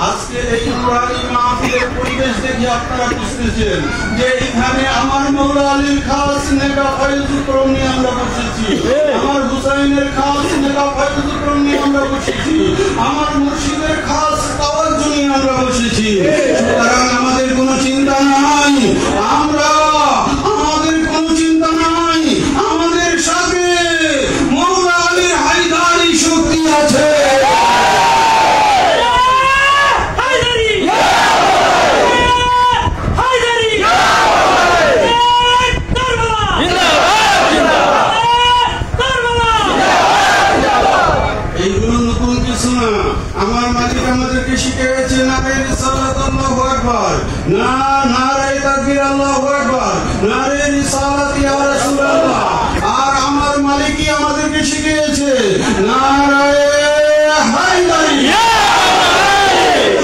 আজকে এই নুরানি মাহফিলের পরিবেশ দেখে আপনারা বুঝতেছেন যে এখানে আমার মৌলা আলীর খাস নেগা ফয়জুক্রম নিয়ে আমরা বসেছি, আমার হুসাইনের খাস নেগা ফয়জুক্রম নিয়ে আমরা বসেছি, আমার মুর্শিদের খাস তাওয়াজ্জু নিয়ে আমরা বসেছি। সুতরাং আমাদের কোনো চিন্তা নাই, আমাদের কোনো চিন্তা নাই, আমাদের সাথে মৌলা আলীর হায়দারি শক্তি আছে। আমার মালিক আমাদেরকে শিখিয়েছে নারে রিসালাত আল্লাহু আকবার, নারে তাকবীর আল্লাহু আকবার, নারে রিসালাত ইয়া রাসূলুল্লাহ। আর আমার মালিকই আমাদেরকে শিখিয়েছে নারে হায়দারি,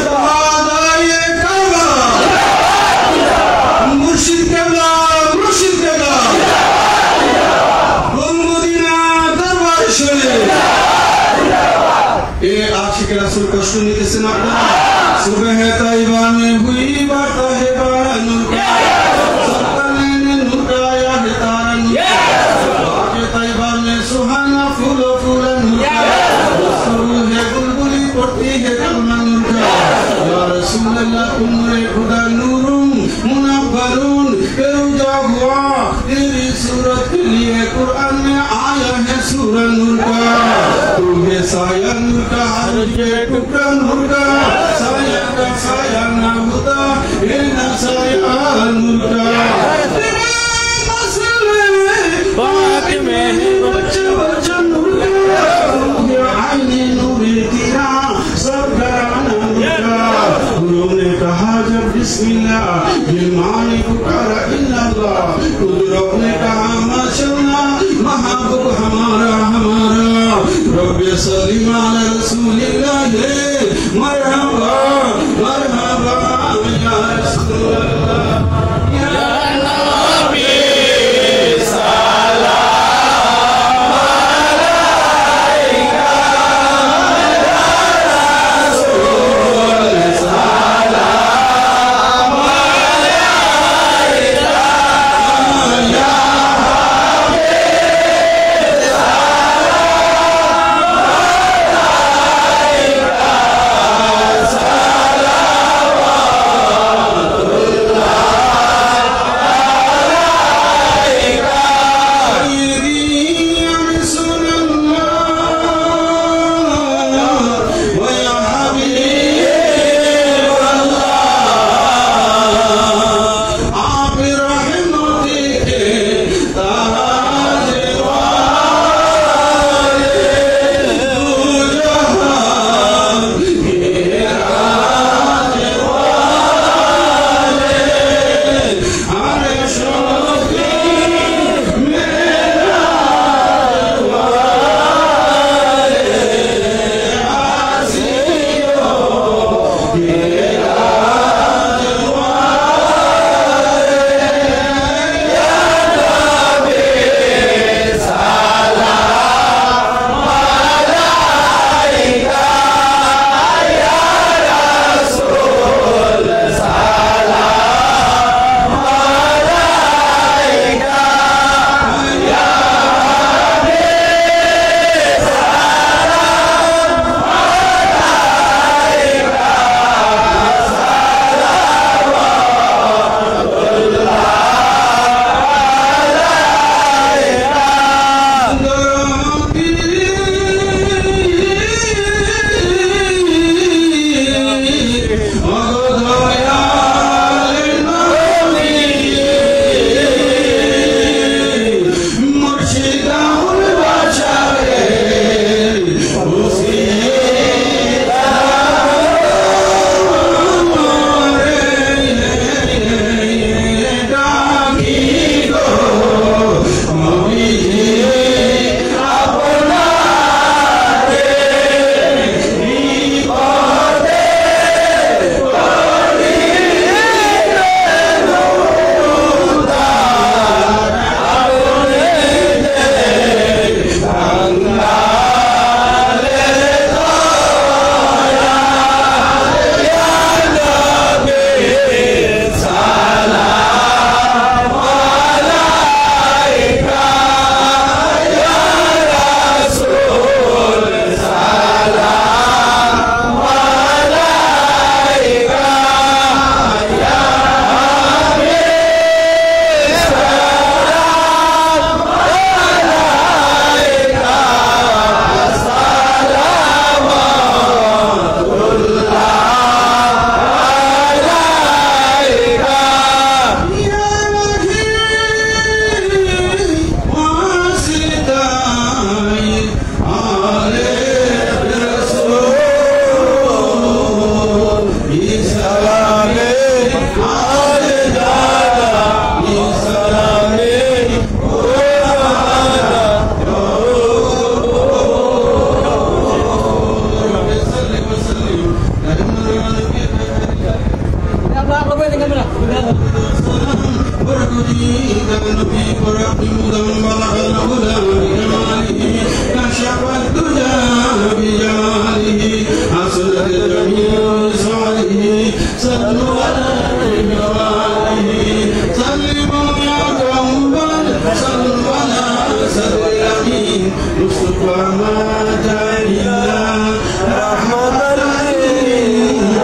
সাদায়ে কারবালা, মুর্শিদ কেবলা, গম্বুদিনা দরবার শরীফ। आशिक रसूल कष्ट नितेছেন আপনারা। सुबह तैयबा में हुई बात है बानूर का, सत्तने ने नूर का आया है तारा नूर का, आके तैयबा में सुहाना फूल नूर का, मस्तूर है बुलबुली पड़ती है कलमा नूर का। या रसूल अल्लाह उम्रे खुदा नूरुन मुनव्वरुन, पेरुजा हुआ तेरी सूरत के लिए कुरान में आया है सूरा नूर का। तुम्हें साया नूर का, हर के टुकड़ा नूर का, साया का साया ना होता ये ना साया नूर का। तेरे मसले पाक में है बच्चा नूर का, ये आईने नूर तेरा सब घराना नूर का। उन्होंने कहा जब बिस्मिल्लाह ये माने पुकारा इल्लल्लाह, कुदरत ने कहा माशाअल्लाह महबूब हमारा रब्बे सल्ली अला रसूलिल्लाह, मरहबा मरहबा या रसूलल्लाह, या नबी सलाम अलैका, रसूल सलाम अलैका, या हबीब وما جعلنا رحمة للعالمين.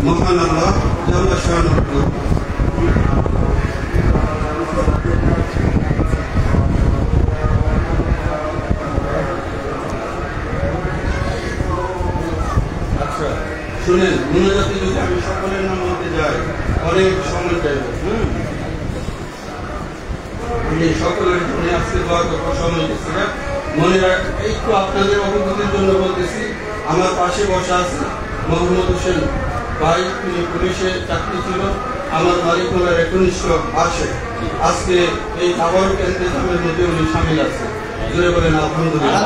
মহান আল্লাহ জাল্লা শানুহু শুনেন, মুনাজাতে যদি আমি সকলের নাম বলতে যাই অনেক সময় চাইব। আমি সকলের জন্য আজকে দোয়া করবো, সময় দিচ্ছি না। মনে রাখ, একটু আপনাদের অবগতির জন্য বলতেছি, আমার পাশে বসা আছে মোহাম্মদ হোসেন ভাই, তিনি পুলিশে চাকরি ছিল, আমার মালিক ওনার একনিষ্ঠ আসে। আজকে এই আবার কেন্দ্রের মধ্যে উনি সামিল আছে। জোরে বলেন আলহামদুলিল্লাহ।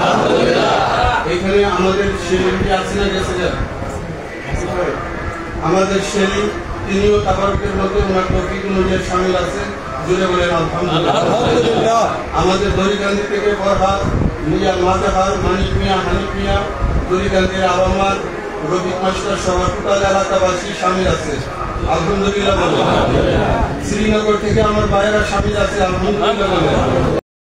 এখানে আমাদের সেলিমটি আছে না গেছে যা আমাদের সেলিম, তিনিও তাবারকের মধ্যে ওনার তৌফিক অনুযায়ী সামিল আছে। জুড়ে বলেন আলহামদুলিল্লাহ। আমাদের দড়িকান্দি থেকে ফরহাদ মিয়া, মাজাহার, মানিক মিয়া, হানিফ মিয়া, দড়িকান্দির আবামার, রফিক মাস্টার সহ টোটাল এলাকাবাসী সামিল আছে। আলহামদুলিল্লাহ। শ্রীনগর থেকে আমার ভাইয়েরা সামিল আছে। আলহামদুলিল্লাহ।